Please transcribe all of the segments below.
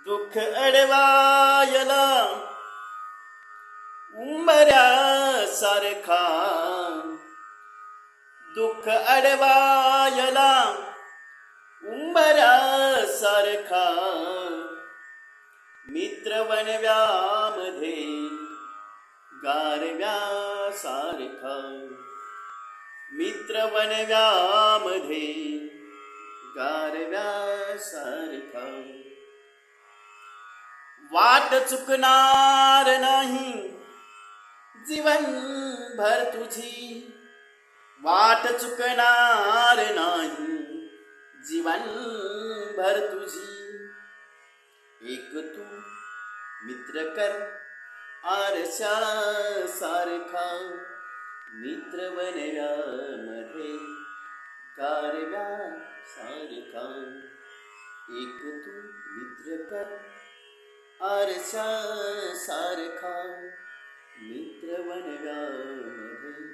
दुःख अडवायला उंबऱ्यासारखा, दुःख अडवायला उंबऱ्यासारखा, मित्र वणव्यामध्ये गारव्यासारखा, मित्र वणव्यामध्ये गारव्यासारखा. वाट चुकणार नाही जीवनभर तुझी, वाट चुकणार नाही जीवनभर तुझी. एक तू मित्र कर आरशासारखा, मित्र वणव्यामध्ये गारव्यासारखा. एक तू मित्र कर आरशासारखा, मित्र वणव्यामध्ये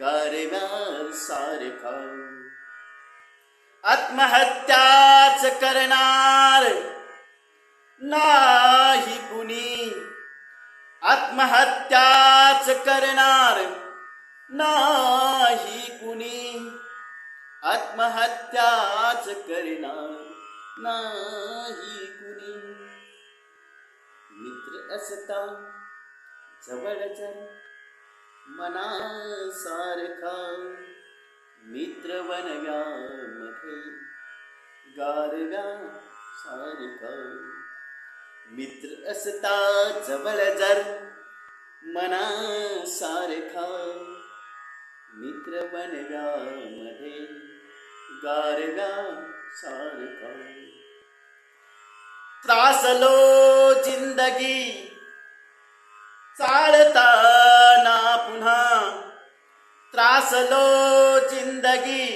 गारव्यासारखा. आत्महत्याच करणार नाही कुणी, आत्महत्याच करणार नाही कुणी, आत्महत्याच करणार नाही कुणी. मित्र असता जवळचा मनासारखा, मित्र वणव्यामध्ये गारव्यासारखा. मित्र असता जवळ जर मनासारखा, मित्र वणव्यामध्ये गारव्यासारखा. त्रासलो जिंदगी चालताना पुन्हा, त्रासलो जिंदगी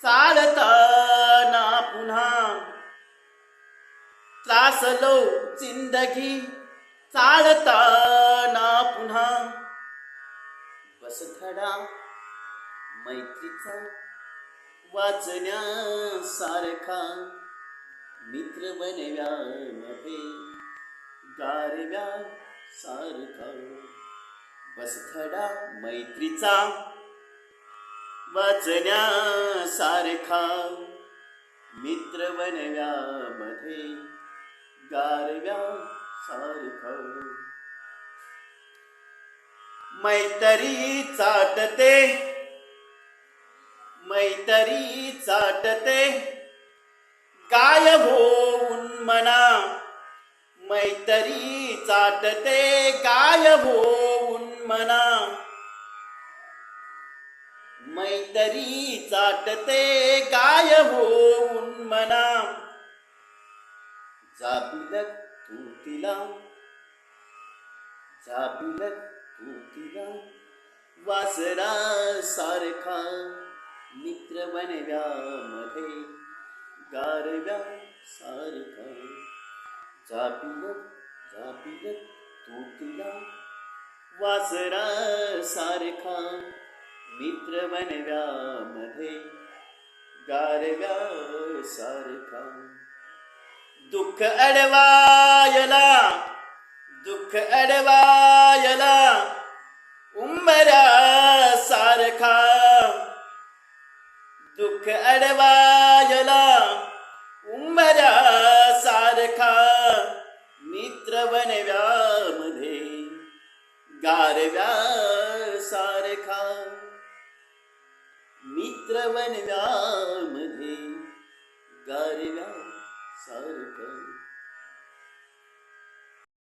चालताना पुन्हा, त्रासलो जिंदगी चालताना पुन्हा. बस धडा मैत्रीचा वाचण्यासारखा, मित्र वणव्यामध्ये गारव्यासारखा. बस धडा मैत्रीचा वाचण्यासारखा, मित्र वणव्यामध्ये गारव्यासारखा. मैत्री चाटते, मैत्री चाटते गायब होऊन मना, मैत्री चाटते गायब होऊन मना, मैत्री चाटते गायब होऊन मना. जाबिलक तू तिला, जाबिलक तू तिला वासरासारखा, मित्र वणव्यामध्ये गारव्यासारखा. जाबिलक जाबिलक तू तिला वासरासारखा, मित्र वणव्यामध्ये गारव्यासारखा. दुःख अडवायला, दुःख अडवायला उंबऱ्यासारखा, दुःख अडवायला उंबऱ्यासारखा, मित्र वणव्यामध्ये गारव्यासारखा, मित्र वणव्यामध्ये गारव्यासारखा.